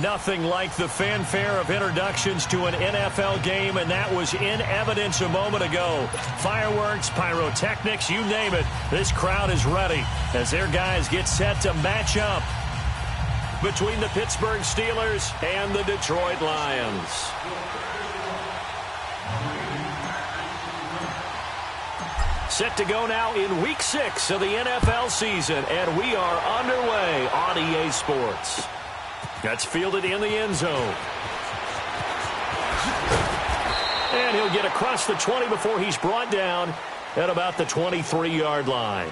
Nothing like the fanfare of introductions to an NFL game, and that was in evidence a moment ago. Fireworks, pyrotechnics, you name it. This crowd is ready as their guys get set to match up between the Pittsburgh Steelers and the Detroit Lions. Set to go now in Week 6 of the NFL season, and we are underway on EA Sports. That's fielded in the end zone. And he'll get across the 20 before he's brought down at about the 23-yard line.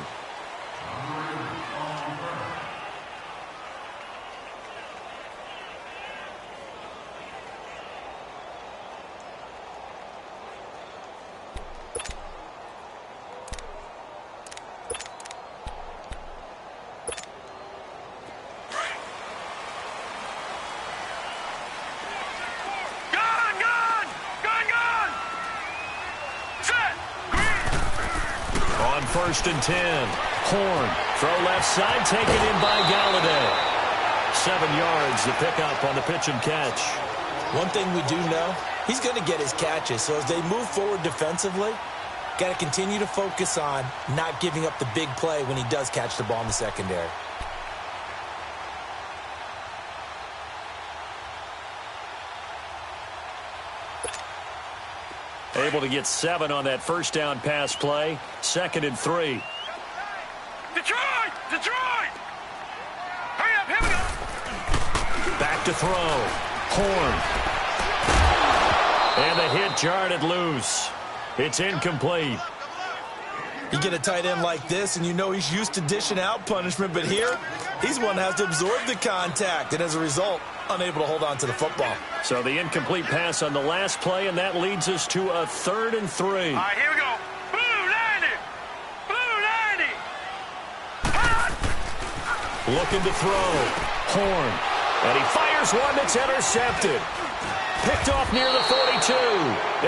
First and 10. Horn. Throw left side. Taken in by Galladay. 7 yards to pick up on the pitch and catch. One thing we do know, he's going to get his catches. So as they move forward defensively, got to continue to focus on not giving up the big play when he does catch the ball in the secondary. Able to get 7 on that first down pass play. 2nd and 3. Detroit! Detroit! Hurry up, here we go! Back to throw. Horn. And the hit jarred it loose. It's incomplete. You get a tight end like this, and you know he's used to dishing out punishment, but here, he's one that has to absorb the contact, and as a result, unable to hold on to the football. So the incomplete pass on the last play, and that leads us to a 3rd and 3. All right, here we go. Blue 90! Blue 90! Hot! Looking to throw. Horn. And he fires one that's intercepted. Picked off near the 42.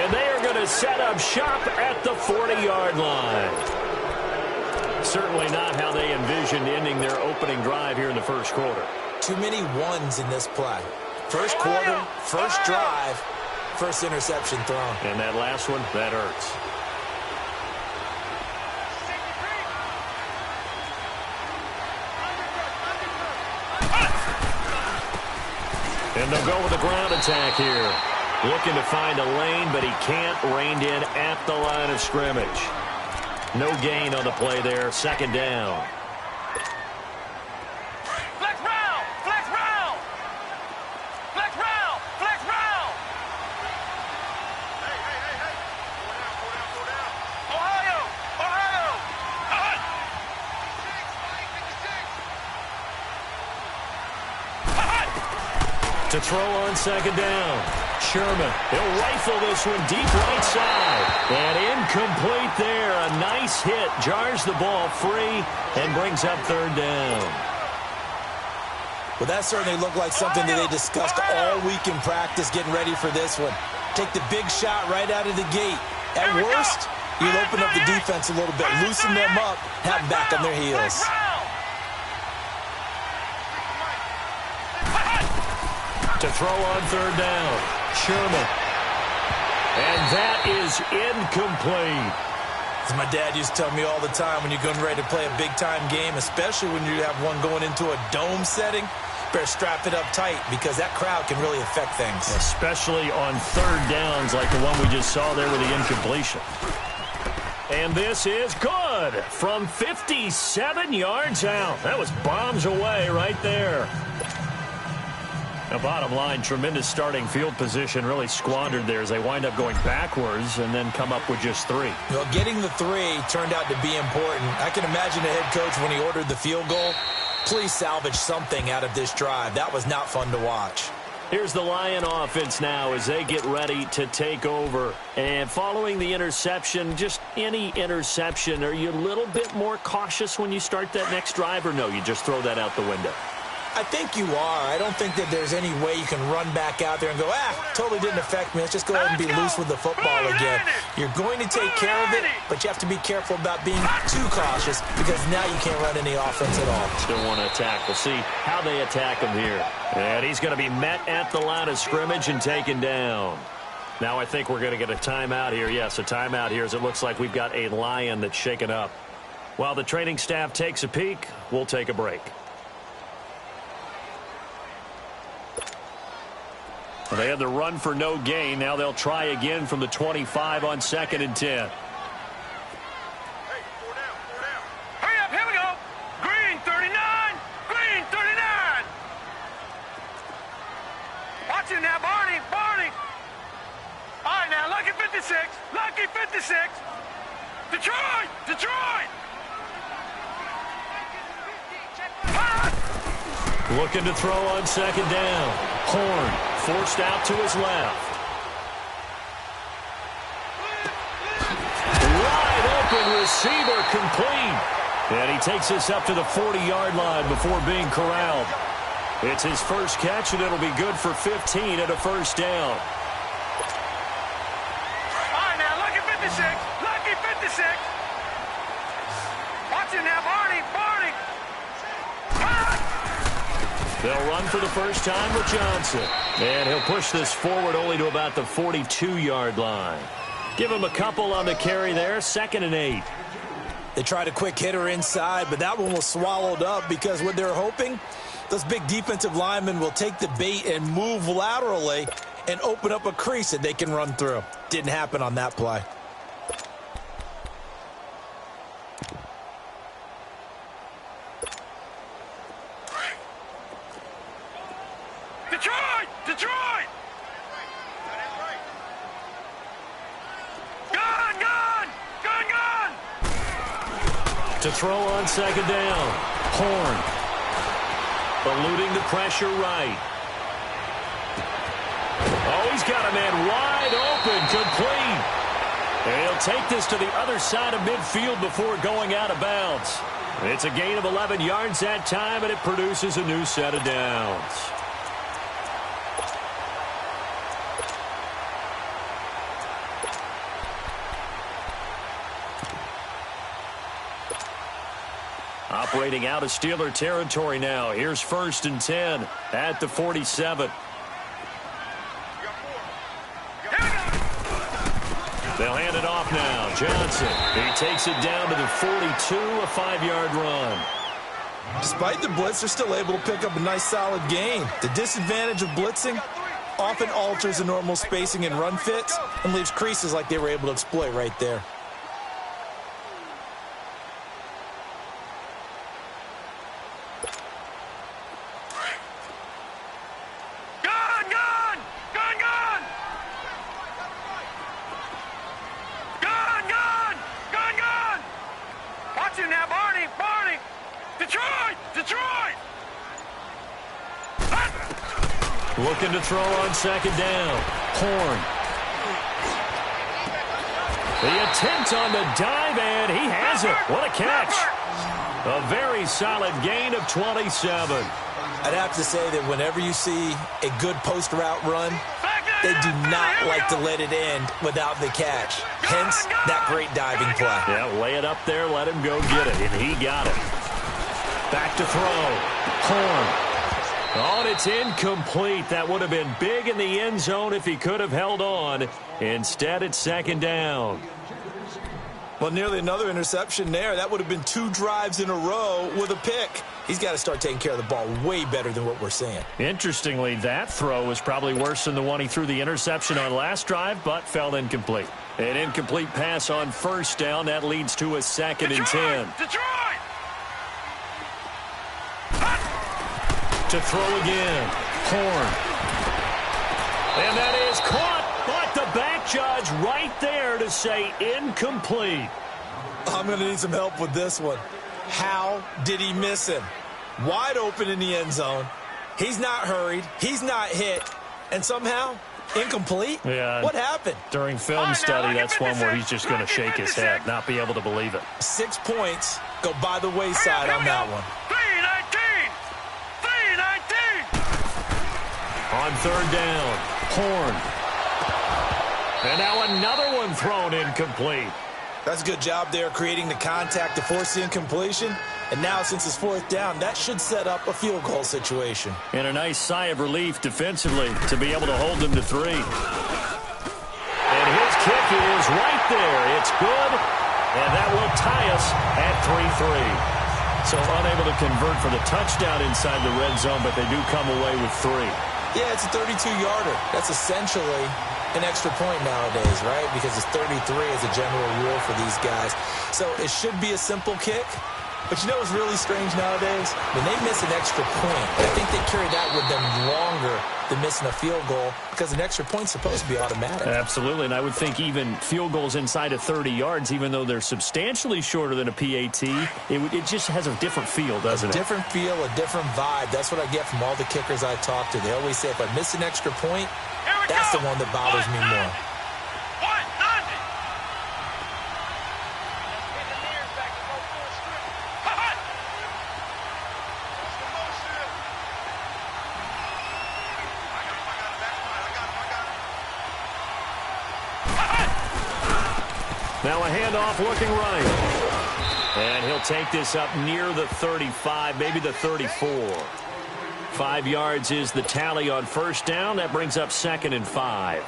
And they are going to set up shop at the 40-yard line. Certainly not how they envisioned ending their opening drive here in the first quarter. Too many ones in this play. First quarter, first drive, first interception thrown. And that last one, that hurts. And they'll go with a ground attack here. Looking to find a lane, but he can't. Reined in at the line of scrimmage. No gain on the play there. 2nd down. Flex round! Flex round! Flex round! Flex round! Hey, hey, hey, hey! Go down. Ohio! Ohio! Hot! 56, Hot! To throw on 2nd down. Sherman. He'll rifle this one deep right side. And incomplete there. A nice hit. Jars the ball free and brings up 3rd down. Well, that certainly looked like something that they discussed all week in practice getting ready for this one. Take the big shot right out of the gate. At worst, you'll open up the defense a little bit, loosen them up, have them back on their heels. To throw on 3rd down. Sherman. And that is incomplete. As my dad used to tell me all the time, when you're getting ready to play a big-time game, especially when you have one going into a dome setting, better strap it up tight because that crowd can really affect things. Especially on 3rd downs like the one we just saw there with the incompletion. And this is good from 57 yards out. That was bombs away right there. Now, bottom line, tremendous starting field position really squandered there as they wind up going backwards and then come up with just 3. Well, getting the 3 turned out to be important. I can imagine the head coach when he ordered the field goal, please salvage something out of this drive. That was not fun to watch. Here's the Lion offense now as they get ready to take over. And following the interception, just any interception, are you a little bit more cautious when you start that next drive, or no, you just throw that out the window? I think you are. I don't think that there's any way you can run back out there and go, totally didn't affect me. Let's just go ahead and be loose with the football again. You're going to take care of it, but you have to be careful about being too cautious because now you can't run any offense at all. Still want to attack. We'll see how they attack him here. And he's going to be met at the line of scrimmage and taken down. Now I think we're going to get a timeout here. Yes, a timeout here as it looks like we've got a Lion that's shaken up. While the training staff takes a peek, we'll take a break. They had the run for no gain. Now they'll try again from the 25 on 2nd and 10. Hurry up, here we go. Green 39, green 39. Watch it now, Barney, Barney. All right, now, lucky 56, lucky 56. Detroit, Detroit. Looking to throw on 2nd down. Horn forced out to his left. Wide open receiver complete. And he takes this up to the 40-yard line before being corralled. It's his first catch, and it'll be good for 15 and a first down. All right, now, lucky 56, lucky 56. Watch it now, Barney, Barney. They'll run for the first time with Johnson. And he'll push this forward only to about the 42-yard line. Give him a couple on the carry there, 2nd and 8. They tried a quick hitter inside, but that one was swallowed up because what they're hoping, those big defensive linemen will take the bait and move laterally and open up a crease that they can run through. Didn't happen on that play. Detroit! Detroit! Gun! Gun! Gun! Gun! To throw on 2nd down. Horn. Eluding the pressure right. Oh, he's got a man wide open. Complete. And he'll take this to the other side of midfield before going out of bounds. It's a gain of 11 yards that time, and it produces a new set of downs. Operating out of Steeler territory now. Here's 1st and 10 at the 47. They'll hand it off now. Johnson. He takes it down to the 42, a 5-yard run. Despite the blitz, they're still able to pick up a nice solid gain. The disadvantage of blitzing often alters the normal spacing and run fits and leaves creases like they were able to exploit right there. Looking to throw on 2nd down. Horn. The attempt on the dive, and he has it. What a catch. A very solid gain of 27. I'd have to say that whenever you see a good post route run, they do not like to let it end without the catch. Hence, that great diving play. Yeah, lay it up there, let him go get it, and he got it. Back to throw. Horn. Oh, and it's incomplete. That would have been big in the end zone if he could have held on. Instead, it's 2nd down. Well, nearly another interception there. That would have been 2 drives in a row with a pick. He's got to start taking care of the ball way better than what we're seeing. Interestingly, that throw was probably worse than the one he threw the interception on last drive, but fell incomplete. An incomplete pass on 1st down. That leads to a 2nd and 10. Detroit! To throw again. Horn. And that is caught, but the back judge right there to say incomplete. I'm going to need some help with this one. How did he miss him? Wide open in the end zone. He's not hurried. He's not hit. And somehow, incomplete? Yeah. What happened? During film study, that's one where he's just going to shake his head, not be able to believe it. 6 points go by the wayside on that one. 319! 319! On third down, Horn. And now another one thrown incomplete. That's a good job there creating the contact to force the incompletion. And now, since it's fourth down, that should set up a field goal situation. And a nice sigh of relief defensively to be able to hold them to 3. And his kick is right there. It's good, and that will tie us at 3-3. So unable to convert for the touchdown inside the red zone, but they do come away with 3. Yeah, it's a 32-yarder. That's essentially an extra point nowadays, right? Because it's 33 as a general rule for these guys. So it should be a simple kick. But you know what's really strange nowadays? When they miss an extra point, I think they carry that with them longer than missing a field goal because an extra point's supposed to be automatic. Absolutely, and I would think even field goals inside of 30 yards, even though they're substantially shorter than a PAT, it just has a different feel, doesn't it? A different feel, a different vibe. That's what I get from all the kickers I talk to. They always say if I miss an extra point, that's the one that bothers me more. Now a handoff looking right. And he'll take this up near the 35, maybe the 34. 5 yards is the tally on first down. That brings up 2nd and 5.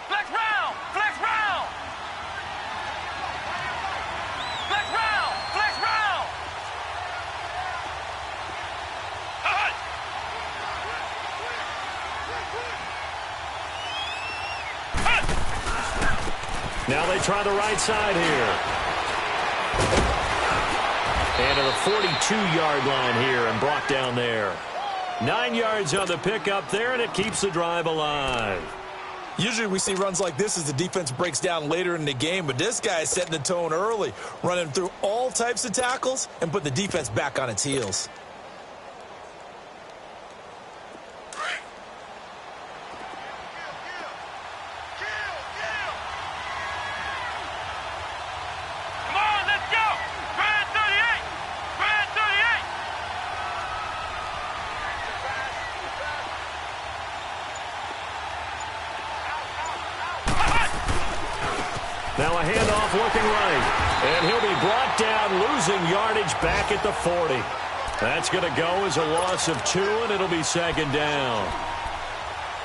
Flex round! Flex round! Flex round! Flex round! Now they try the right side here. And to the 42-yard line here and brought down there. 9 yards on the pickup there, and it keeps the drive alive. Usually we see runs like this as the defense breaks down later in the game, but this guy is setting the tone early, running through all types of tackles and put the defense back on its heels. Now a handoff looking right. And he'll be brought down, losing yardage back at the 40. That's going to go as a loss of 2, and it'll be 2nd down.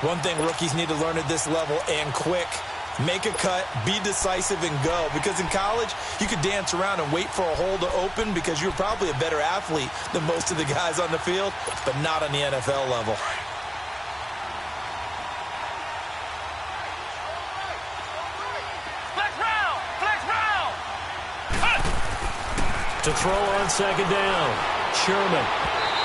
One thing rookies need to learn at this level, and quick, make a cut, be decisive, and go. Because in college, you could dance around and wait for a hole to open because you're probably a better athlete than most of the guys on the field, but not on the NFL level. To throw on 2nd down, Sherman.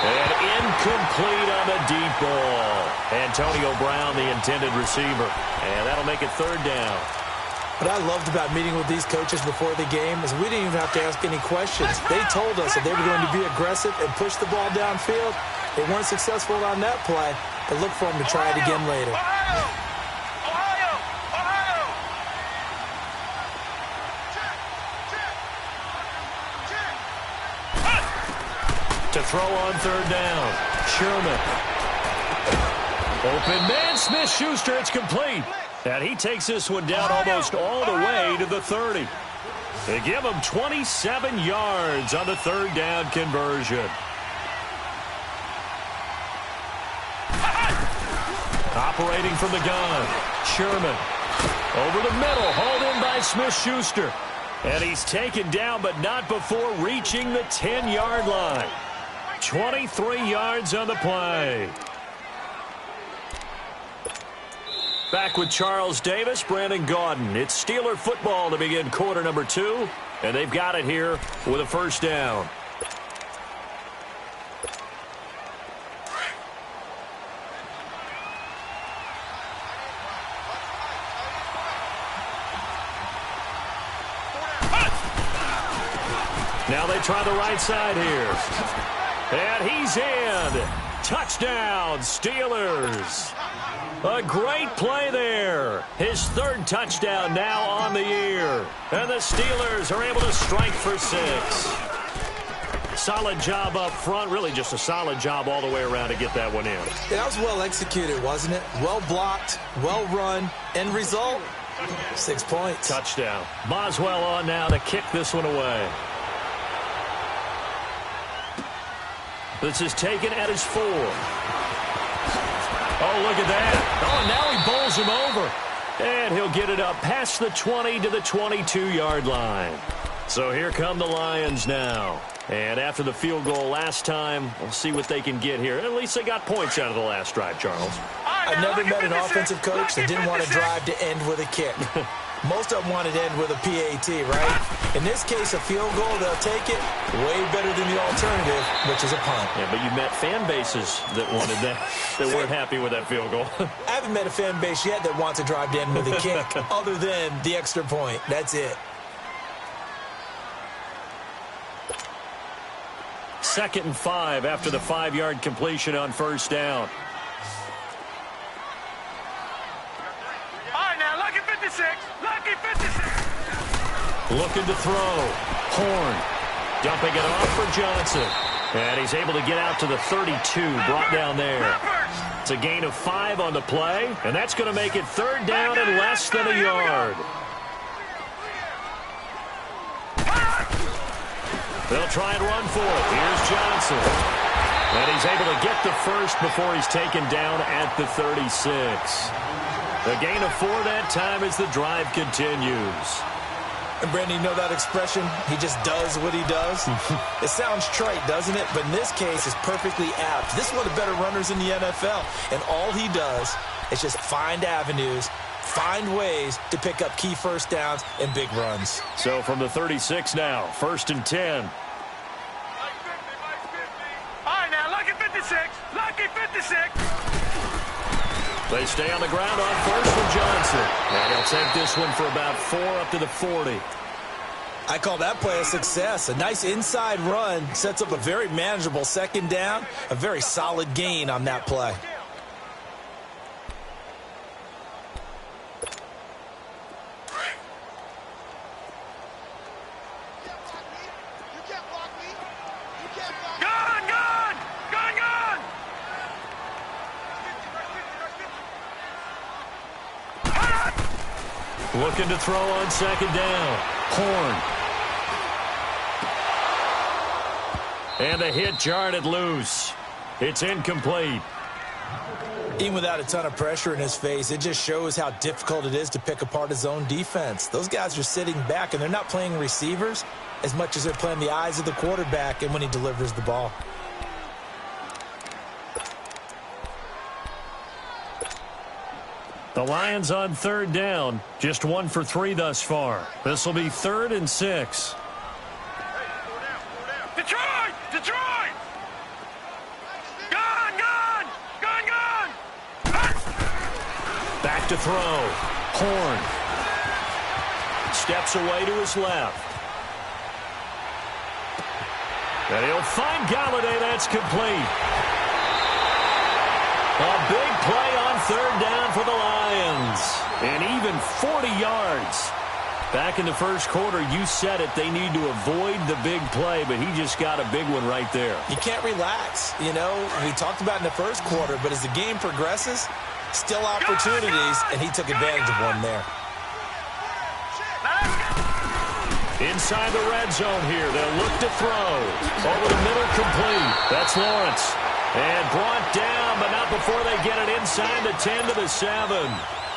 And incomplete on the deep ball. Antonio Brown, the intended receiver. And that'll make it 3rd down. What I loved about meeting with these coaches before the game is we didn't even have to ask any questions. They told us that they were going to be aggressive and push the ball downfield. They weren't successful on that play, but look for them to try it again later. To throw on 3rd down, Sherman. Open man, Smith-Schuster, it's complete. And he takes this one down almost all the way to the 30. They give him 27 yards on the 3rd down conversion. Operating from the gun, Sherman. Over the middle, hauled in by Smith-Schuster. And he's taken down, but not before reaching the 10-yard line. 23 yards on the play. Back with Charles Davis, Brandon Gaudin. It's Steeler football to begin quarter number 2, and they've got it here with a 1st down. Now they try the right side here. And he's in. Touchdown, Steelers. A great play there. His 3rd touchdown now on the year. And the Steelers are able to strike for 6. Solid job up front. Really just a solid job all the way around to get that one in. Yeah, that was well executed, wasn't it? Well blocked, well run. End result, 6 points. Touchdown. Boswell on now to kick this one away. This is taken at his 4. Oh, look at that. Oh, now he bowls him over. And he'll get it up past the 20 to the 22-yard line. So here come the Lions now. And after the field goal last time, we'll see what they can get here. At least they got points out of the last drive, Charles. I've never met an offensive coach that didn't want to drive to end with a kick. Most of them wanted to end with a PAT, right? In this case, a field goal, they'll take it way better than the alternative, which is a punt. Yeah, but you met fan bases that wanted that, that weren't happy with that field goal. I haven't met a fan base yet that wants to drive to end with a kick other than the extra point. That's it. 2nd and 5 after the 5-yard completion on first down. All right, now, lucky 56. Lucky 56. Looking to throw. Horn dumping it off for Johnson. And he's able to get out to the 32, brought down there. It's a gain of 5 on the play, and that's going to make it 3rd down and less than a yard. They'll try and run for it. Here's Johnson. And he's able to get the first before he's taken down at the 36. A gain of 4 that time as the drive continues. And, Brandon, you know that expression? He just does what he does? It sounds trite, doesn't it? But in this case, it's perfectly apt. This is one of the better runners in the NFL. And all he does is just find avenues, find ways to pick up key first downs and big runs. So from the 36 now, 1st and 10. All right, now, lucky 56. Lucky 56. They stay on the ground on 1st from Johnson. And he'll take this one for about 4 up to the 40. I call that play a success. A nice inside run sets up a very manageable 2nd down. A very solid gain on that play. Looking to throw on 2nd down. Horn. And a hit jarred it loose. It's incomplete. Even without a ton of pressure in his face, it just shows how difficult it is to pick apart his own defense. Those guys are sitting back, and they're not playing receivers as much as they're playing the eyes of the quarterback and when he delivers the ball. The Lions on 3rd down. Just 1 for 3 thus far. This will be 3rd and 6. Detroit! Detroit! Gone! Gone! Gone! Gone! Back to throw. Horn. Steps away to his left. And he'll find Galladay. That's complete. A big play on 3rd down for the Lions. And even 40 yards. Back in the first quarter, you said it, they need to avoid the big play, but he just got a big one right there. You can't relax. You know, we talked about in the first quarter, but as the game progresses, still opportunities, and he took advantage of one there. Inside the red zone here, they'll look to throw. Over the middle, complete. That's Lawrence. And brought down, but not before they get it inside the 10 to the 7.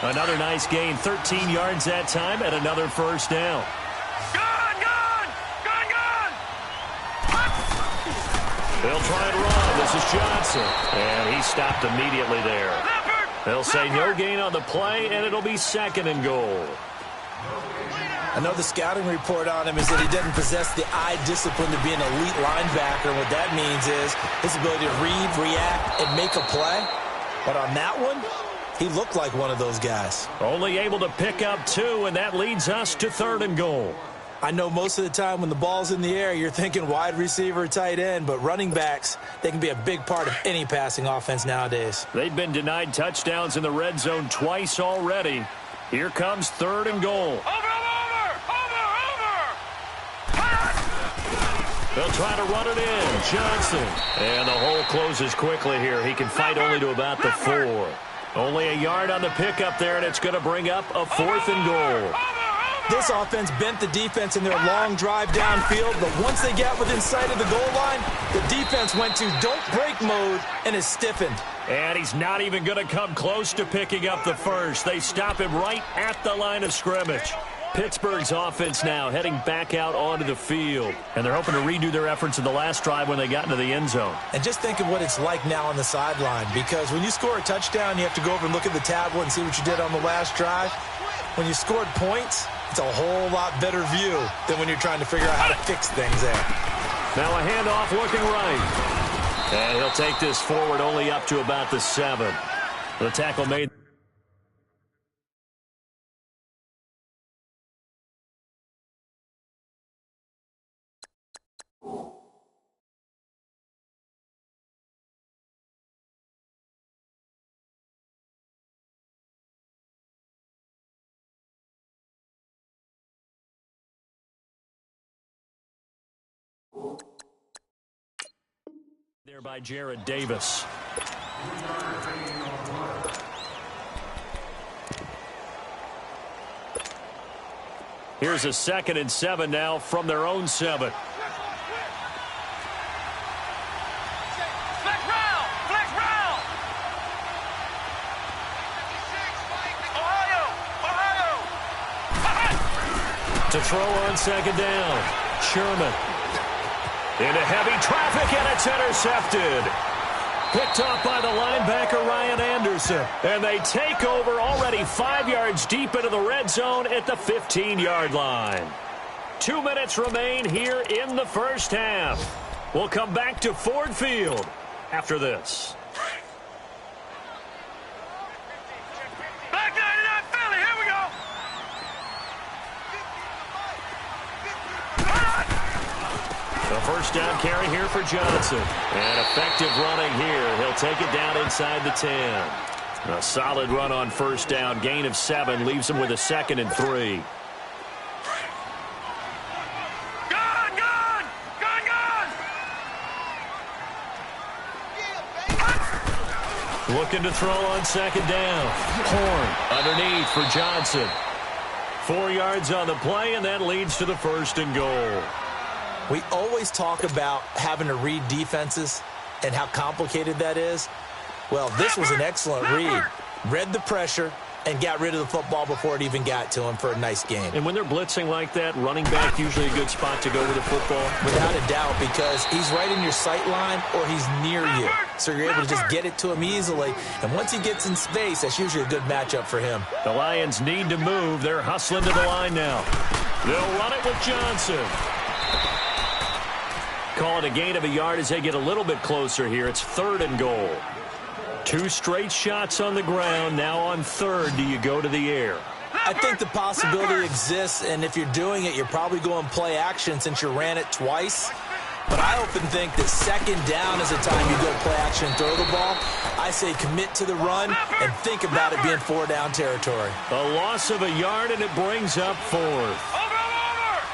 Another nice gain, 13 yards that time, and another first down. Gone! Gone! Gone! Gone! They'll try and run. This is Johnson. And he stopped immediately there. They'll say no gain on the play, and it'll be 2nd and goal. I know the scouting report on him is that he doesn't possess the eye discipline to be an elite linebacker. What that means is his ability to read, react, and make a play. But on that one, he looked like one of those guys. Only able to pick up 2, and that leads us to 3rd and goal. I know most of the time when the ball's in the air, you're thinking wide receiver, tight end, but running backs, they can be a big part of any passing offense nowadays. They've been denied touchdowns in the red zone twice already. Here comes 3rd and goal. Over! They'll try to run it in. Johnson. And the hole closes quickly here. He can fight only to about the 4. Only a yard on the pickup there, and it's going to bring up a 4th and goal. This offense bent the defense in their long drive downfield, but once they got within sight of the goal line, the defense went to don't break mode and is stiffened. And he's not even going to come close to picking up the first. They stop him right at the line of scrimmage. Pittsburgh's offense now heading back out onto the field. And they're hoping to redo their efforts in the last drive when they got into the end zone. And just think of what it's like now on the sideline, because when you score a touchdown, you have to go over and look at the tablet and see what you did on the last drive. When you scored points, it's a whole lot better view than when you're trying to figure out how to fix things there. Now a handoff looking right. And he'll take this forward only up to about the 7. The tackle made. There by Jared Davis. Here's a 2nd and 7 now from their own 7. Flex round! Flex round! Ohio! To throw on 2nd down. Sherman. Into heavy traffic, and it's intercepted. Picked off by the linebacker, Ryan Anderson. And they take over already 5 yards deep into the red zone at the 15-yard line. 2 minutes remain here in the first half. We'll come back to Ford Field after this. Back 99 Philly, here we go! The first down carry here for Johnson. And effective running here. He'll take it down inside the 10. A solid run on first down. Gain of 7 leaves him with a 2nd and 3. Gun! Gun! Gun! Gun! Looking to throw on 2nd down. Horn underneath for Johnson. 4 yards on the play, and that leads to the 1st and goal. We always talk about having to read defenses and how complicated that is. Well, this was an excellent read. Read the pressure and got rid of the football before it even got to him for a nice game. And when they're blitzing like that, running back usually a good spot to go with the football? Without a doubt, because he's right in your sight line or he's near you. So you're able to just get it to him easily. And once he gets in space, that's usually a good matchup for him. The Lions need to move. They're hustling to the line now. They'll run it with Johnson. Call it a gain of a yard as they get a little bit closer here. It's 3rd and goal. 2 straight shots on the ground. Now on 3rd, do you go to the air? I think the possibility exists, and if you're doing it, you're probably going play action since you ran it twice. But I often think that 2nd down is the time you go play action and throw the ball. I say commit to the run and think about it being 4-down territory. A loss of a yard, and it brings up 4th.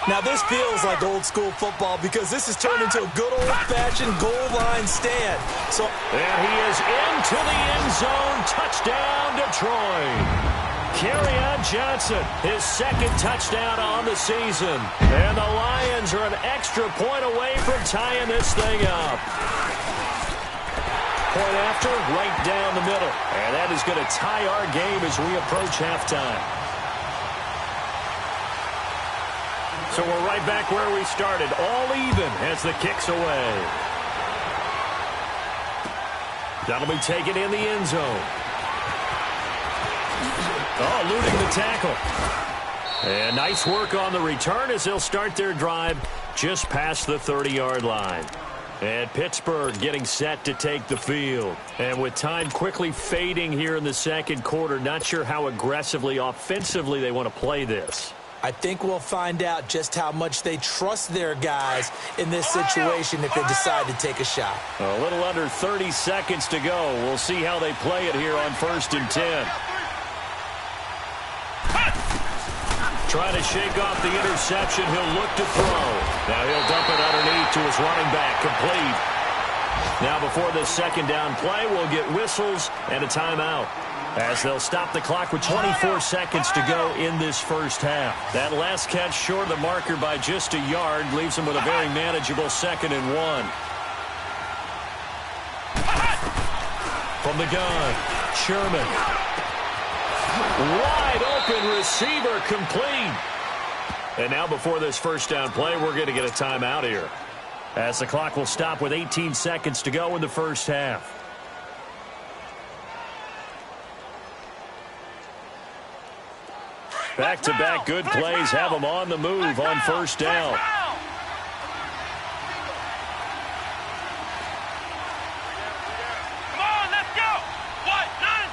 Now, this feels like old-school football because this has turned into a good old-fashioned goal line stand. And he is into the end zone. Touchdown, Detroit. Kerryon Johnson, his 2nd touchdown on the season. And the Lions are an extra point away from tying this thing up. Point after, right down the middle. And that is going to tie our game as we approach halftime. So we're right back where we started, all even as the kick's away. That'll be taken in the end zone. Oh, eluding the tackle. And nice work on the return as they'll start their drive just past the 30-yard line. And Pittsburgh getting set to take the field. And with time quickly fading here in the 2nd quarter, not sure how aggressively, offensively they want to play this. I think we'll find out just how much they trust their guys in this situation if they decide to take a shot. A little under 30 seconds to go. We'll see how they play it here on 1st and 10. Trying to shake off the interception. He'll look to throw. Now he'll dump it underneath to his running back. Complete. Now before this second down play, we'll get whistles and a timeout, as they'll stop the clock with 24 seconds to go in this first half. That last catch short of the marker by just a yard leaves them with a very manageable 2nd and 1. From the gun, Sherman. Wide open receiver, complete. And now before this first down play, we're going to get a timeout here, as the clock will stop with 18 seconds to go in the first half. Back-to-back good plays have them on the move on first down. Come on, let's go. What? None.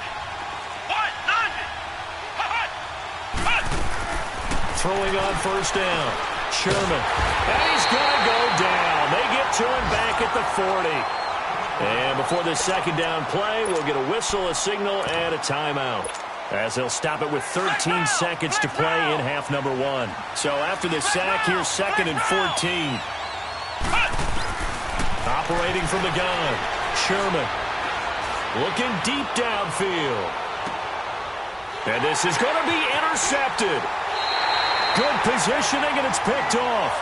Throwing on first down, Sherman. And he's going to go down. They get to him back at the 40. And before the second down play, we'll get a whistle, a signal, and a timeout, as they'll stop it with 13 seconds to play in half number 1. So after the sack, here's 2nd and 14. Operating from the gun, Sherman. Looking deep downfield. And this is going to be intercepted. Good positioning, and it's picked off.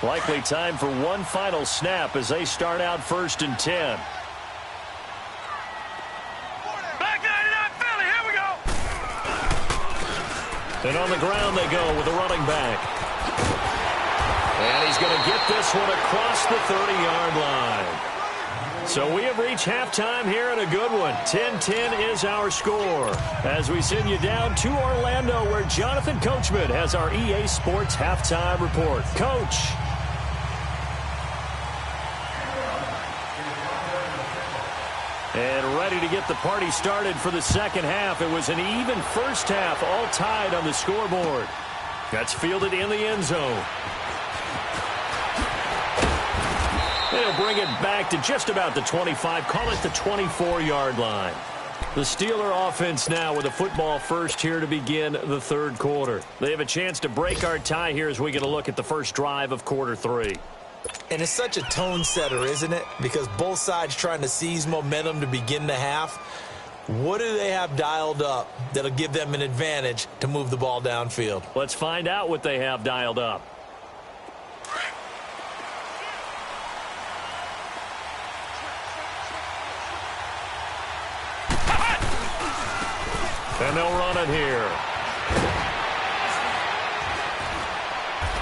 Likely time for one final snap as they start out 1st and 10. Back 99 Philly, here we go. And on the ground they go with the running back. And he's going to get this one across the 30-yard line. So we have reached halftime here in a good one. 10-10 is our score, as we send you down to Orlando, where Jonathan Coachman has our EA Sports halftime report. Coach. And ready to get the party started for the second half. It was an even first half, all tied on the scoreboard. That's fielded in the end zone. They'll bring it back to just about the 25, call it the 24-yard line. The Steeler offense now with a football first here to begin the third quarter. They have a chance to break our tie here as we get a look at the first drive of quarter 3. And it's such a tone setter, isn't it? Because both sides trying to seize momentum to begin the half. What do they have dialed up that'll give them an advantage to move the ball downfield? Let's find out what they have dialed up. And they'll run it here.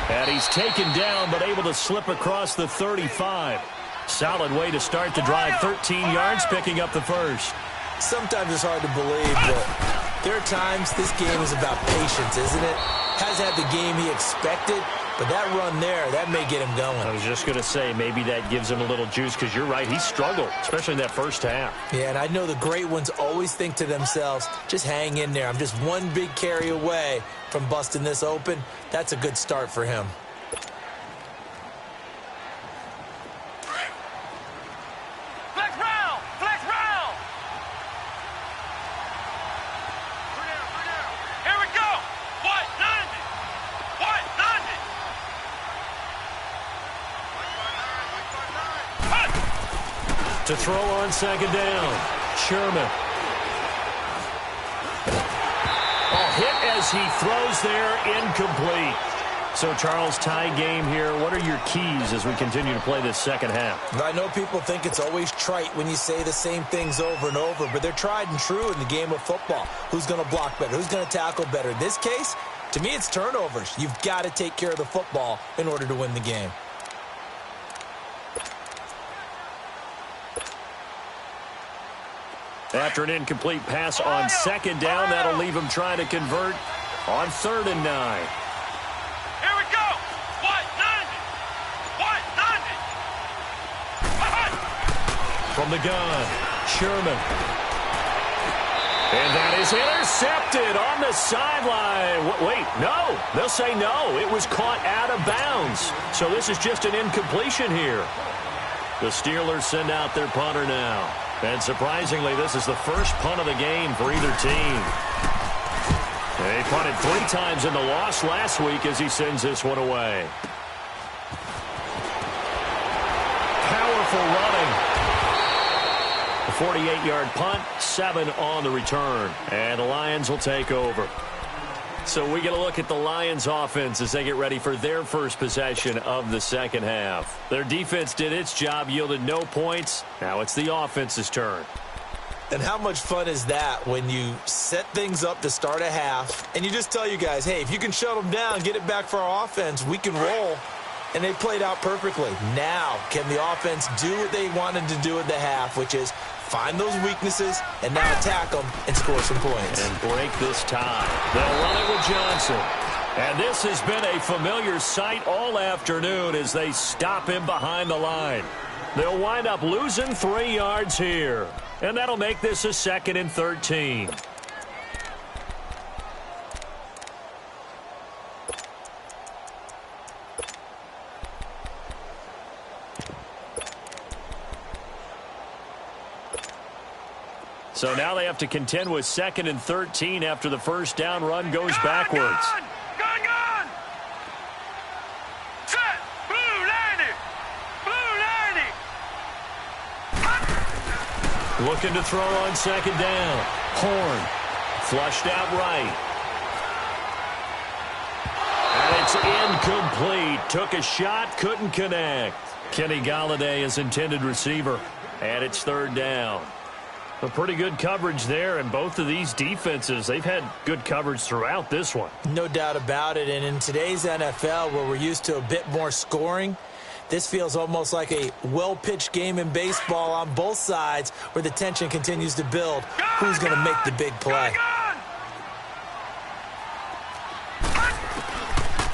And he's taken down, but able to slip across the 35. Solid way to start the drive. 13 yards, picking up the first. Sometimes it's hard to believe, but there are times this game is about patience, isn't it? Hasn't had the game he expected, but that run there, that may get him going. I was just going to say, maybe that gives him a little juice, because you're right, he struggled, especially in that first half. Yeah, and I know the great ones always think to themselves, just hang in there. I'm just one big carry away from busting this open. That's a good start for him. Flex round! Flex round! Here we go! What? 90! What? 90! To throw on second down, Sherman. Hit as he throws there, incomplete. So, Charles, tie game here. What are your keys as we continue to play this second half? I know people think it's always trite when you say the same things over and over, but they're tried and true in the game of football. Who's going to block better? Who's going to tackle better? In this case, to me, it's turnovers. You've got to take care of the football in order to win the game. After an incomplete pass on second down, that'll leave him trying to convert on 3rd and 9. Here we go! What? 90! What? 90! From the gun, Sherman. And that is intercepted on the sideline. Wait, no. They'll say no. It was caught out of bounds. So this is just an incompletion here. The Steelers send out their punter now. And surprisingly, this is the first punt of the game for either team. They punted 3 times in the loss last week as he sends this one away. Powerful running. A 48-yard punt, 7 on the return. And the Lions will take over. So we get a look at the Lions offense as they get ready for their first possession of the second half. Their defense did its job, yielded no points. Now it's the offense's turn. And how much fun is that when you set things up to start a half and you just tell you guys, hey, if you can shut them down, get it back for our offense, we can roll. And they played out perfectly. Now, can the offense do what they wanted to do at the half, which is find those weaknesses and now attack them and score some points. And break this tie. They'll run it with Johnson. And this has been a familiar sight all afternoon as they stop him behind the line. They'll wind up losing 3 yards here. And that'll make this a 2nd and 13. So now they have to contend with 2nd and 13 after the first down run goes backwards. Gun! Set! Blue landing! Looking to throw on 2nd down. Horn. Flushed out right. And it's incomplete. Took a shot, couldn't connect. Kenny Golladay is intended receiver. And it's 3rd down. A pretty good coverage there, and both of these defenses, they've had good coverage throughout this one. No doubt about it, and in today's NFL, where we're used to a bit more scoring, this feels almost like a well-pitched game in baseball on both sides where the tension continues to build. Who's going to make the big play?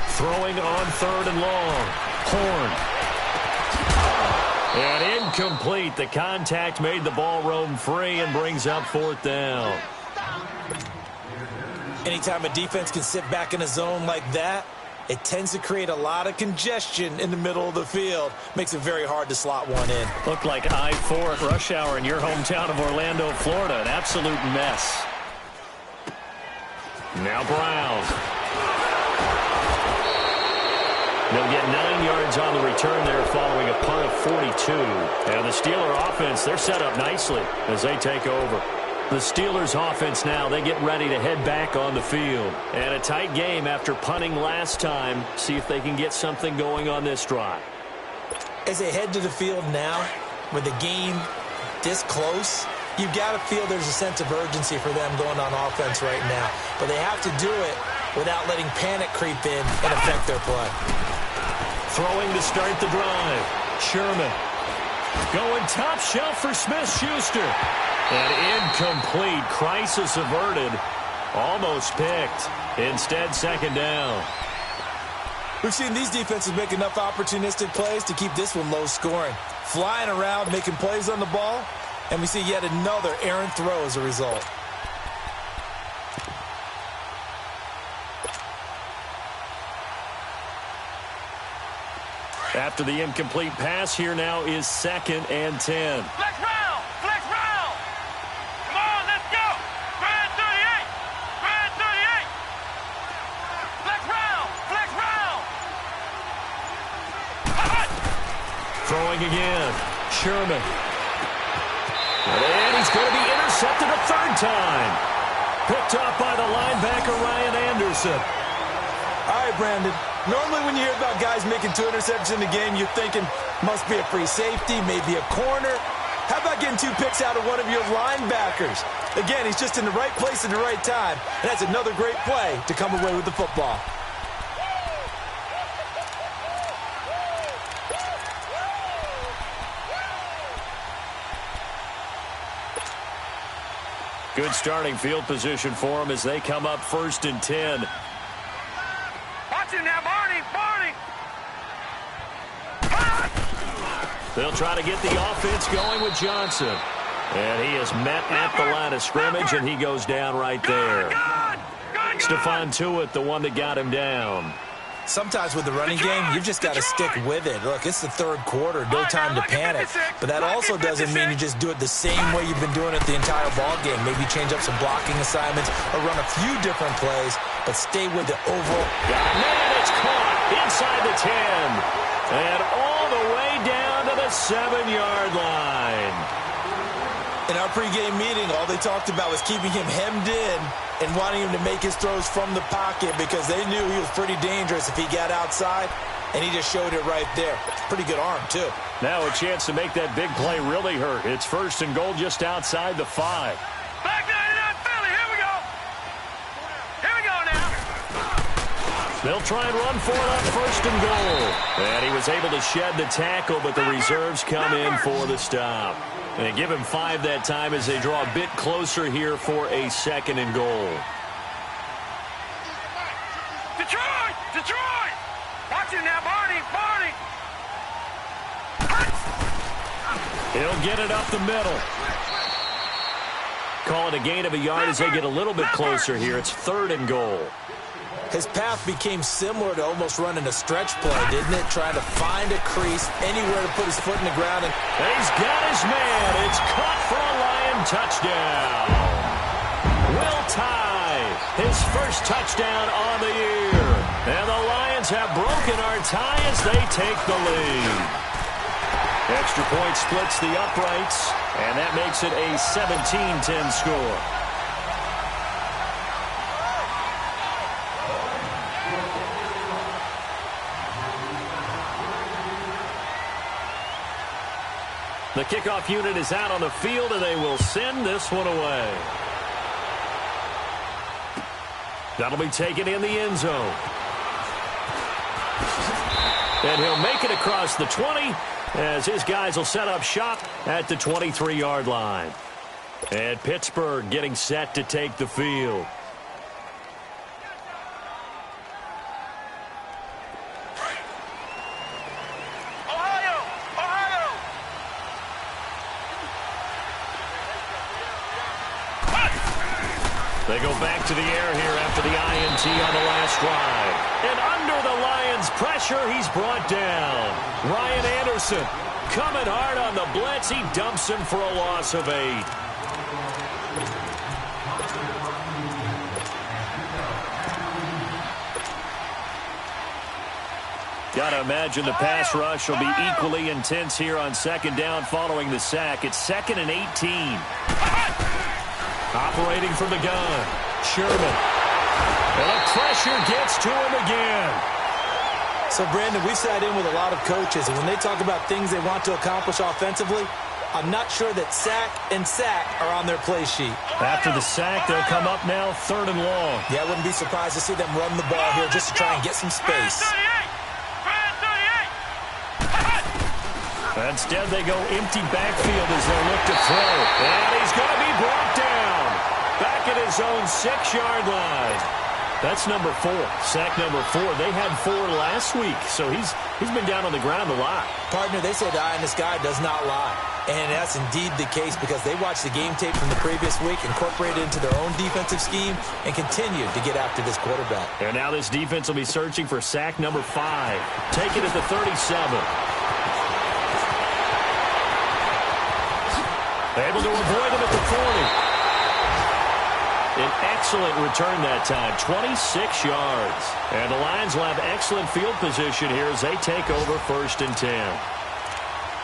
Throwing on 3rd and long. Horn. And incomplete. The contact made the ball roam free and brings up 4th down. Anytime a defense can sit back in a zone like that, it tends to create a lot of congestion in the middle of the field. Makes it very hard to slot one in. Looked like I-4 at rush hour in your hometown of Orlando, Florida. An absolute mess. Now Brown. They'll get 9 yards on the return there following a punt of 42. And the Steeler offense, they're set up nicely as they take over. The Steelers offense now, they get ready to head back on the field. And a tight game after punting last time. See if they can get something going on this drive. As they head to the field now, with the game this close, you've got to feel there's a sense of urgency for them going on offense right now. But they have to do it without letting panic creep in and affect their play. Throwing to start the drive. Sherman. Going top shelf for Smith-Schuster. And incomplete. Crisis averted. Almost picked. Instead, 2nd down. We've seen these defenses make enough opportunistic plays to keep this one low scoring. Flying around, making plays on the ball, and we see yet another errant throw as a result. After the incomplete pass, here now is 2nd and 10. Flex round! Flex round! Come on, let's go! Brad 38! Brad 38! Flex round! Flex round! Throwing again. Sherman. And he's going to be intercepted a 3rd time. Picked off by the linebacker, Ryan Anderson. All right, Brandon. Normally when you hear about guys making 2 interceptions in the game, you're thinking must be a free safety, maybe a corner. How about getting 2 picks out of one of your linebackers? Again, he's just in the right place at the right time. And that's another great play to come away with the football. Good starting field position for him as they come up 1st and 10. Watch him now, Barney! Barney! They'll try to get the offense going with Johnson. And he is met at the line of scrimmage, and he goes down right there. Stephon Tuitt, the one that got him down. Sometimes with the running game, you've just got to stick with it. Look, it's the third quarter, no time to panic. But that also doesn't mean you just do it the same way you've been doing it the entire ball game. Maybe change up some blocking assignments or run a few different plays, but stay with the overall. Man, it's caught inside the 10. And all the way down to the 7-yard line. In our pregame meeting, all they talked about was keeping him hemmed in and wanting him to make his throws from the pocket because they knew he was pretty dangerous if he got outside, and he just showed it right there. Pretty good arm, too. Now a chance to make that big play really hurt. It's 1st and goal just outside the 5. Back 99 Philly, here we go. Here we go now. They'll try and run for it on 1st and goal. And he was able to shed the tackle, but the reserves come in for the stop. And they give him 5 that time as they draw a bit closer here for a 2nd and goal. Detroit! Detroit! Watch it now, Barney! Barney! He'll get it up the middle. Call it a gain of a yard as they get a little bit closer here. It's 3rd and goal. His path became similar to almost running a stretch play, didn't it? Trying to find a crease, anywhere to put his foot in the ground. And he's got his man. It's caught for a Lion touchdown. Will Tye, his first touchdown on the year. And the Lions have broken our tie as they take the lead. Extra point splits the uprights, and that makes it a 17-10 score. The kickoff unit is out on the field, and they will send this one away. That'll be taken in the end zone. And he'll make it across the 20 as his guys will set up shop at the 23-yard line. And Pittsburgh getting set to take the field. They go back to the air here after the INT on the last drive. And under the Lions' pressure, he's brought down. Ryan Anderson coming hard on the blitz. He dumps him for a loss of 8. Gotta imagine the pass rush will be equally intense here on 2nd down following the sack. It's 2nd and 18. Operating from the gun, Sherman. And the pressure gets to him again. So, Brandon, we've sat in with a lot of coaches, and when they talk about things they want to accomplish offensively, I'm not sure that sack and sack are on their play sheet. After the sack, they'll come up now 3rd and long. Yeah, I wouldn't be surprised to see them run the ball here just to try and get some space. Instead, they go empty backfield as they look to throw. And he's going to be brought down. Back at his own 6-yard line. That's number 4. Sack number 4. They had 4 last week, so he's been down on the ground a lot. Partner, they say the eye in the sky does not lie. And that's indeed the case because they watched the game tape from the previous week, incorporated it into their own defensive scheme, and continued to get after this quarterback. And now this defense will be searching for sack number 5. Take it at the 37. Able to avoid him at the 40. An excellent return that time, 26 yards. And the Lions will have excellent field position here as they take over 1st and 10.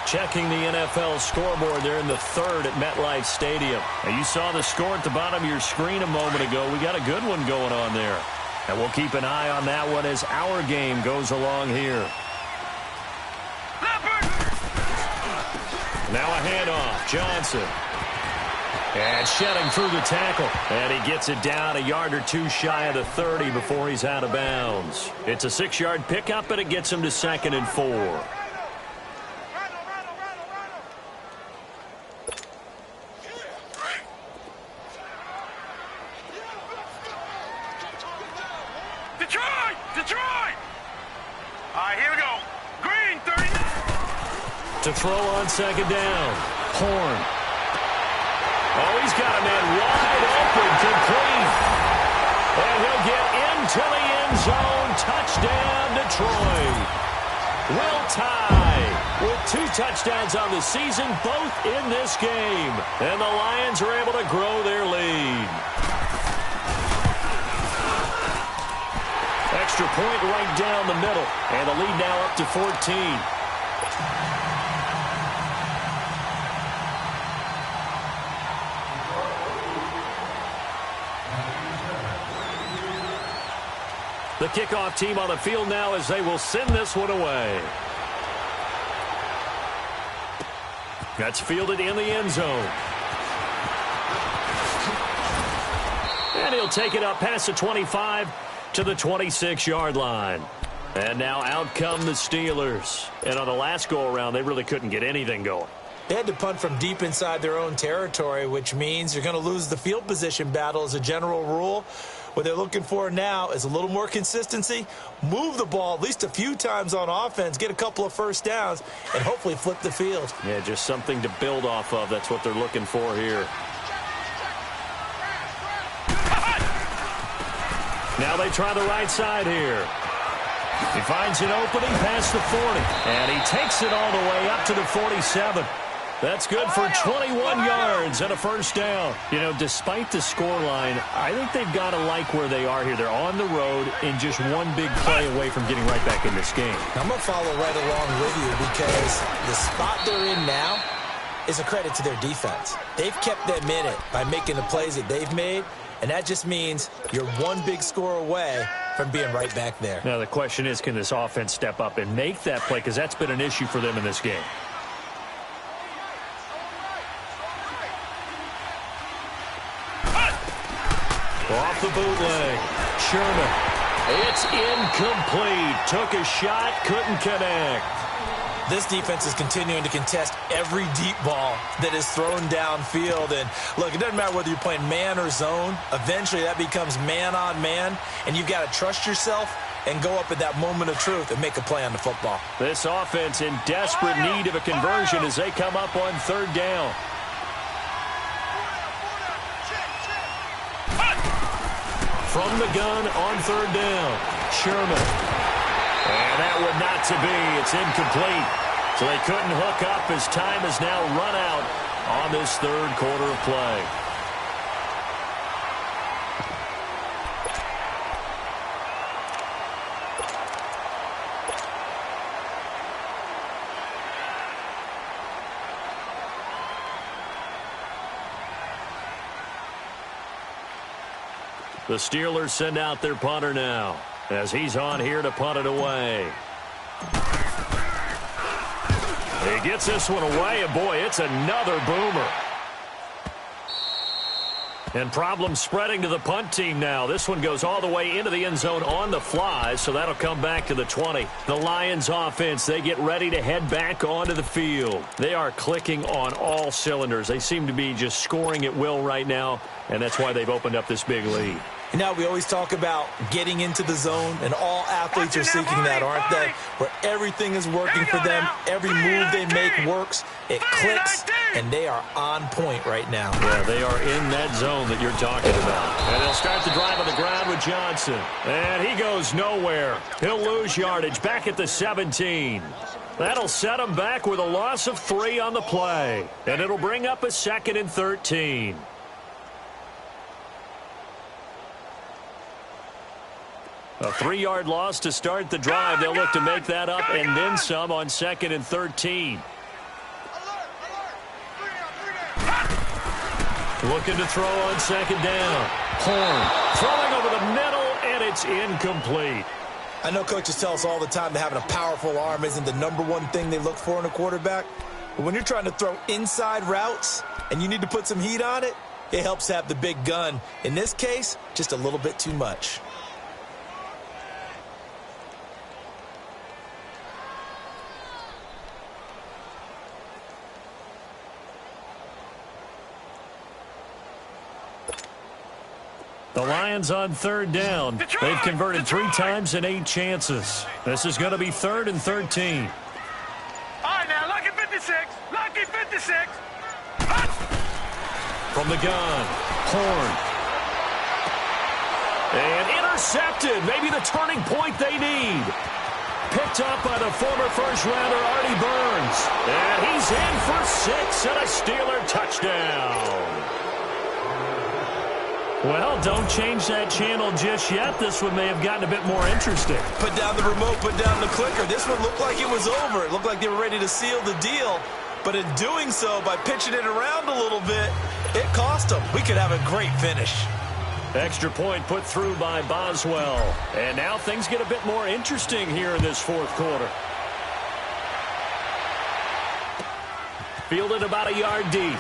Checking the NFL scoreboard there in the 3rd at MetLife Stadium. And you saw the score at the bottom of your screen a moment ago. We got a good one going on there. And we'll keep an eye on that one as our game goes along here. Now a handoff, Johnson. And shedding through the tackle. And he gets it down a yard or 2 shy of the 30 before he's out of bounds. It's a 6-yard pickup, but it gets him to 2nd and 4. Detroit! Detroit! All right, here we go. Green, 30. To throw on 2nd down. Horn. got a man wide open, complete. And he'll get into the end zone. Touchdown, Detroit. Will tie with 2 touchdowns on the season, both in this game. And the Lions are able to grow their lead. Extra point right down the middle. And the lead now up to 14. The kickoff team on the field now as they will send this one away. That's fielded in the end zone. And he'll take it up past the 25 to the 26-yard line. And now out come the Steelers. And on the last go-around, they really couldn't get anything going. They had to punt from deep inside their own territory, which means you're going to lose the field position battle as a general rule. What they're looking for now is a little more consistency, move the ball at least a few times on offense, get a couple of first downs, and hopefully flip the field. Yeah, just something to build off of. That's what they're looking for here. Now they try the right side here. He finds an opening past the 40, and he takes it all the way up to the 47. That's good for 21 yards and a first down. You know, despite the scoreline, I think they've got to like where they are here. They're on the road and just one big play away from getting right back in this game. I'm going to follow right along with you because the spot they're in now is a credit to their defense. They've kept them in it by making the plays that they've made, and that just means you're one big score away from being right back there. Now the question is, can this offense step up and make that play? Because that's been an issue for them in this game. Off the bootleg. Sherman. It's incomplete. Took a shot, couldn't connect. This defense is continuing to contest every deep ball that is thrown downfield. And, look, it doesn't matter whether you're playing man or zone. Eventually, that becomes man on man, and you've got to trust yourself and go up at that moment of truth and make a play on the football. This offense in desperate need of a conversion as they come up on third down. From the gun on third down, Sherman. And that would not to be. It's incomplete. So they couldn't hook up as time has now run out on this third quarter of play. The Steelers send out their punter now as he's on here to punt it away. He gets this one away, and boy, it's another boomer. And problems spreading to the punt team now. This one goes all the way into the end zone on the fly, so that'll come back to the 20. The Lions offense, they get ready to head back onto the field. They are clicking on all cylinders. They seem to be just scoring at will right now, and that's why they've opened up this big lead. You know, we always talk about getting into the zone, and all athletes are seeking that, aren't they? Where everything is working for them, every move they make works, it clicks, and they are on point right now. Yeah, they are in that zone that you're talking about. And they'll start the drive on the ground with Johnson. And he goes nowhere. He'll lose yardage back at the 17. That'll set him back with a loss of 3 on the play. And it'll bring up a 2nd and 13. A 3-yard loss to start the drive. They'll look to make that up and then some on 2nd and 13. Looking to throw on 2nd down. Horn throwing over the middle, and it's incomplete. I know coaches tell us all the time that having a powerful arm isn't the #1 thing they look for in a quarterback. But when you're trying to throw inside routes and you need to put some heat on it, it helps have the big gun. In this case, just a little bit too much. The Lions on 3rd down. They've converted 3 times in 8 chances. This is going to be 3rd and 13. All right, now, lucky 56. Lucky 56. from the gun. Horn. And intercepted. Maybe the turning point they need. Picked up by the former first-rounder Artie Burns. And he's in for 6 and a Steeler touchdown. Well, don't change that channel just yet. This one may have gotten a bit more interesting. Put down the remote, put down the clicker. This one looked like it was over. It looked like they were ready to seal the deal. But in doing so, by pitching it around a little bit, it cost them. We could have a great finish. Extra point put through by Boswell. And now things get a bit more interesting here in this fourth quarter. Fielded about a yard deep.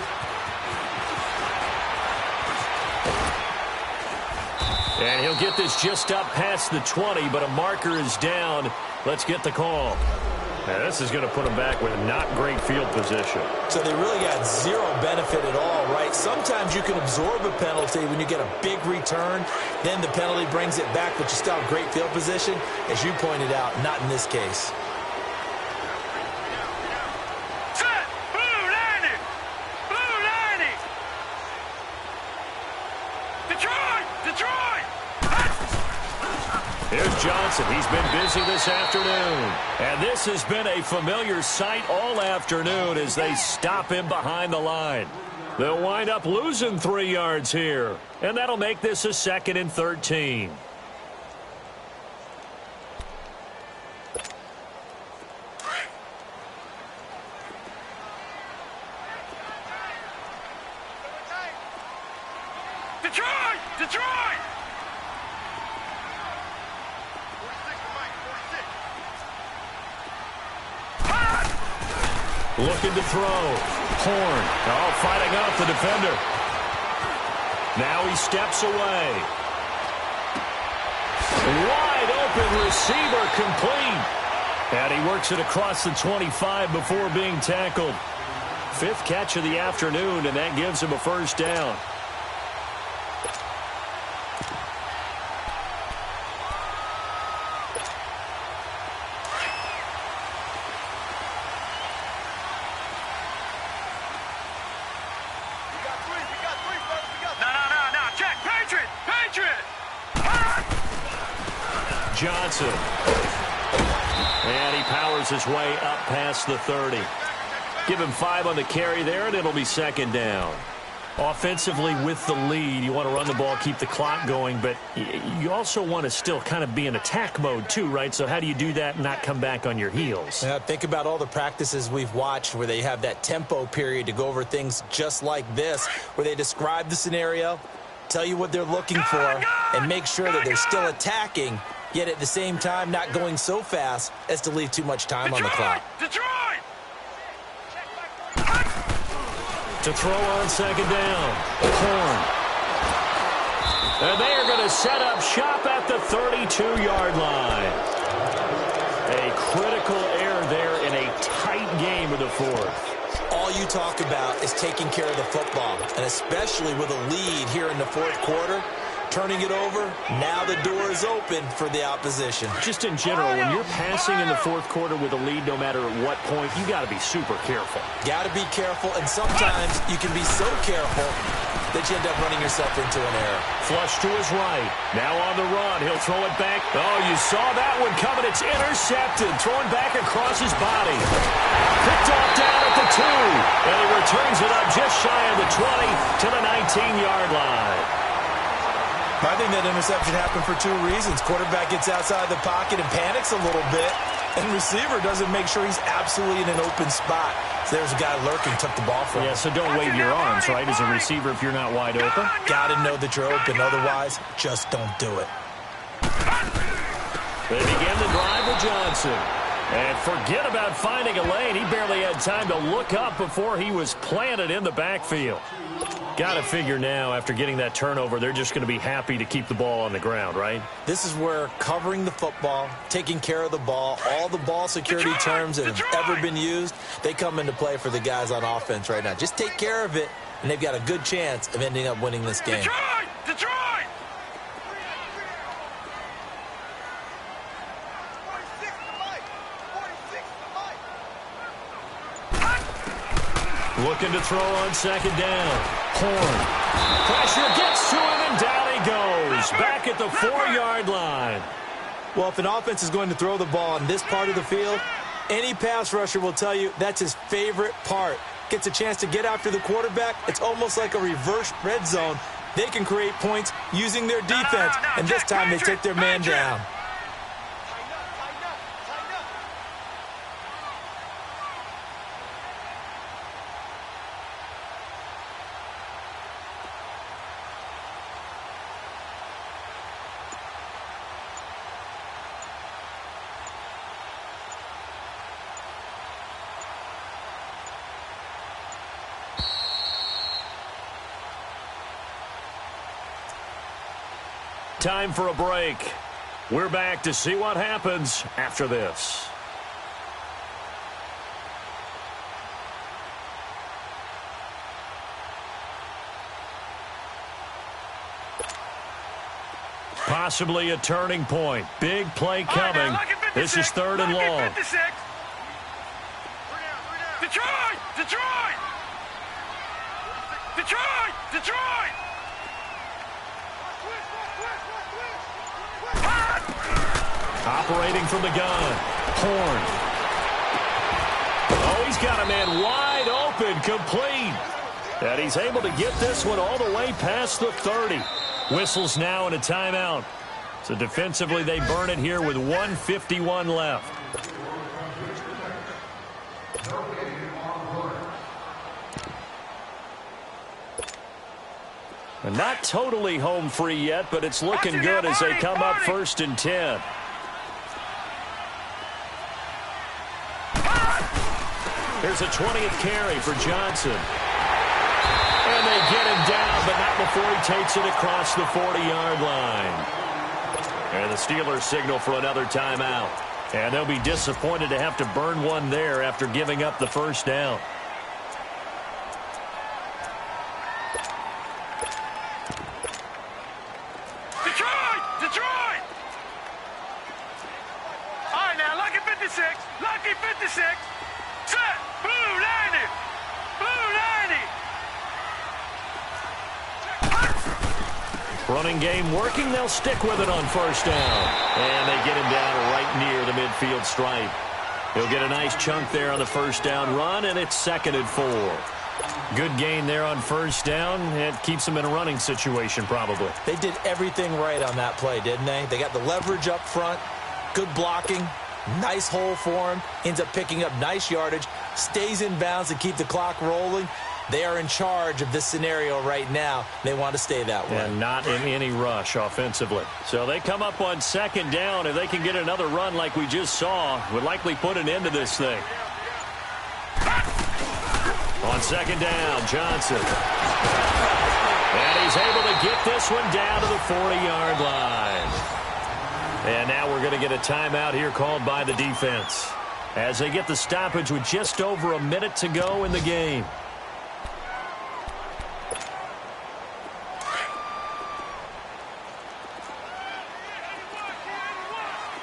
And he'll get this just up past the 20, but a marker is down. Let's get the call. Now, this is going to put them back with not great field position. So they really got zero benefit at all, right? Sometimes you can absorb a penalty when you get a big return. Then the penalty brings it back, but you still have great field position. As you pointed out, not in this case. Set! Blue 90! Blue 90! Detroit! Detroit! Here's Johnson. He's been busy this afternoon. And this has been a familiar sight all afternoon as they stop him behind the line. They'll wind up losing 3 yards here. And that'll make this a 2nd and 13. Detroit! Detroit! Looking to throw. Horn. Oh, fighting off the defender. Now he steps away. Wide open receiver complete. And he works it across the 25 before being tackled. 5th catch of the afternoon, and that gives him a first down. Johnson. And he powers his way up past the 30. Give him 5 on the carry there, and it'll be 2nd down. Offensively with the lead, you want to run the ball, keep the clock going, but you also want to still kind of be in attack mode too, right? So how do you do that and not come back on your heels? Yeah, think about all the practices we've watched where they have that tempo period to go over things just like this, where they describe the scenario, tell you what they're looking for, and make sure that they're still attacking, yet at the same time not going so fast as to leave too much time on the clock. Detroit! To throw on 2nd down. Horn. And they are going to set up shop at the 32-yard line. A critical error there in a tight game of the 4th. All you talk about is taking care of the football, and especially with a lead here in the 4th quarter, turning it over, now the door is open for the opposition. Just in general, when you're passing in the 4th quarter with a lead, no matter at what point, you got to be super careful. Got to be careful, and sometimes you can be so careful that you end up running yourself into an error. Flush to his right. Now on the run. He'll throw it back. Oh, you saw that one coming. It's intercepted. Throwing back across his body. Picked off down at the 2. And he returns it up just shy of the 20 to the 19-yard line. I think that interception happened for 2 reasons. Quarterback gets outside the pocket and panics a little bit, and receiver doesn't make sure he's absolutely in an open spot. So there's a guy lurking, took the ball from him. Yeah, so don't wave your arms, right, as a receiver if you're not wide open? Got to know that you're open. Otherwise, just don't do it. They begin the drive with Johnson. And forget about finding a lane. He barely had time to look up before he was planted in the backfield. Got to figure now, after getting that turnover, they're just going to be happy to keep the ball on the ground, right? This is where covering the football, taking care of the ball, all the ball security terms that have ever been used, they come into play for the guys on offense right now. Just take care of it, and they've got a good chance of ending up winning this game. Detroit! Detroit! Looking to throw on second down. Horn. Pressure gets to him, and down he goes. Back at the 4-yard line. Well, if an offense is going to throw the ball on this part of the field, any pass rusher will tell you that's his favorite part. Gets a chance to get after the quarterback. It's almost like a reverse red zone. They can create points using their defense, and this time they take their man down. Time for a break. We're back to see what happens after this. Possibly a turning point. Big play coming. This is 3rd and long. Detroit! Detroit! Detroit! Detroit! Operating from the gun. Horn. Oh, he's got a man wide open, complete. And he's able to get this one all the way past the 30. Whistles now in a timeout. So defensively, they burn it here with 1:51 left. And not totally home free yet, but it's looking good as they come up 1st and 10. Here's a 20th carry for Johnson. And they get him down, but not before he takes it across the 40-yard line. And the Steelers signal for another timeout. And they'll be disappointed to have to burn one there after giving up the 1st down. Detroit! Detroit! All right, now, lucky 56. Lucky 56. Set. Blue 90. Blue 90. Running game working. They'll stick with it on 1st down. And they get him down right near the midfield stripe. He'll get a nice chunk there on the 1st down run, and it's 2nd and 4. Good gain there on 1st down. It keeps them in a running situation probably. They did everything right on that play, didn't they? They got the leverage up front, good blocking, nice hole for him, ends up picking up nice yardage, stays in bounds to keep the clock rolling. They are in charge of this scenario right now. They want to stay that way. And not in any rush offensively. So they come up on 2nd down. If they can get another run like we just saw, would likely put an end to this thing. On 2nd down, Johnson. And he's able to get this one down to the 40-yard line. And now we're going to get a timeout here called by the defense as they get the stoppage with just over a minute to go in the game.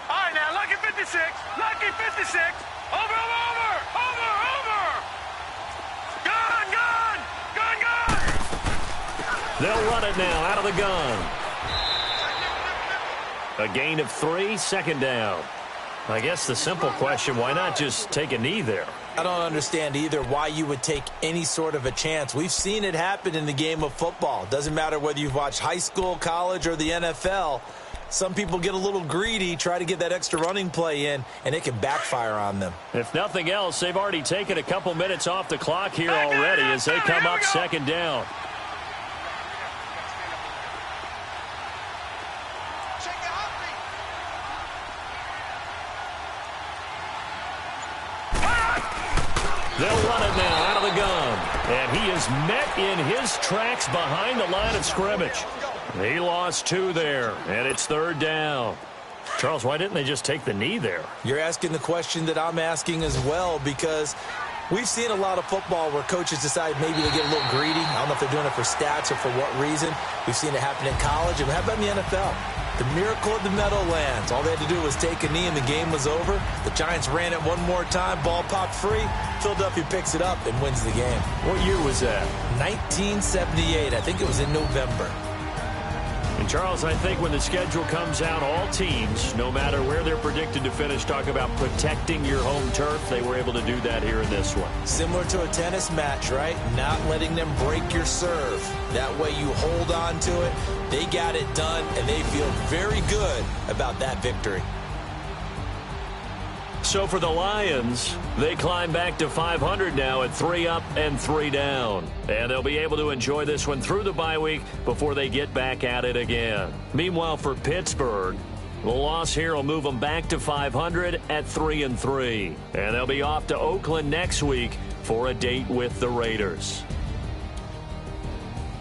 All right, now, lucky 56. Lucky 56. Over. Gun. They'll run it now out of the gun. A gain of 3, 2nd down. I guess the simple question, why not just take a knee there? I don't understand either why you would take any sort of a chance. We've seen it happen in the game of football. Doesn't matter whether you've watched high school, college, or the NFL. Some people get a little greedy, try to get that extra running play in, and it can backfire on them. If nothing else, they've already taken a couple minutes off the clock here already as they come up 2nd down. They'll run it now out of the gun. And he is met in his tracks behind the line of scrimmage. He lost 2 there, and it's 3rd down. Charles, why didn't they just take the knee there? You're asking the question that I'm asking as well, because we've seen a lot of football where coaches decide maybe to get a little greedy. I don't know if they're doing it for stats or for what reason. We've seen it happen in college. And how about in the NFL? The miracle of the Meadowlands. All they had to do was take a knee and the game was over. The Giants ran it one more time. Ball popped free. Philadelphia picks it up and wins the game. What year was that? 1978. I think it was in November. And, Charles, I think when the schedule comes out, all teams, no matter where they're predicted to finish, talk about protecting your home turf. They were able to do that here in this one. Similar to a tennis match, right? Not letting them break your serve. That way you hold on to it. They got it done, and they feel very good about that victory. So for the Lions, they climb back to 500 now at 3 up and 3 down. And they'll be able to enjoy this one through the bye week before they get back at it again. Meanwhile, for Pittsburgh, the loss here will move them back to 500 at 3 and 3. And they'll be off to Oakland next week for a date with the Raiders.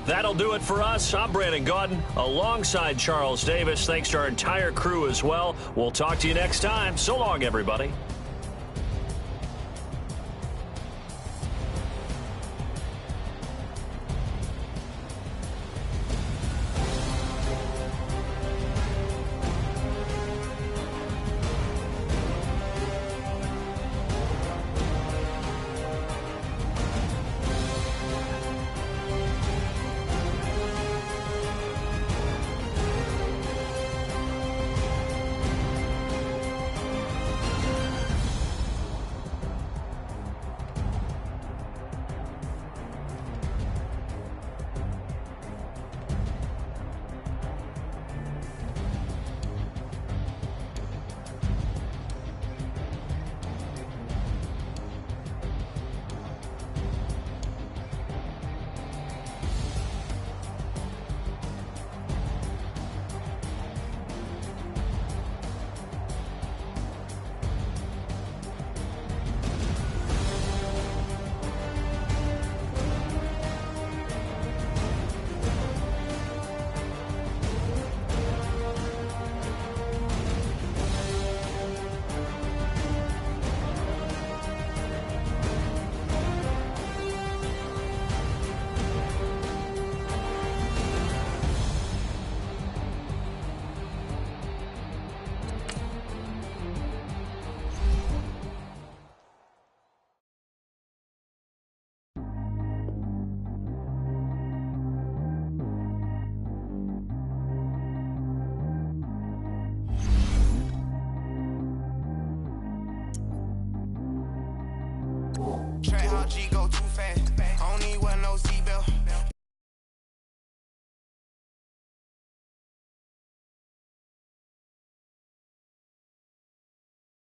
That'll do it for us. I'm Brandon Gaudin alongside Charles Davis. Thanks to our entire crew as well. We'll talk to you next time. So long, everybody. Track how G go too fast. I don't need wear no seatbelt.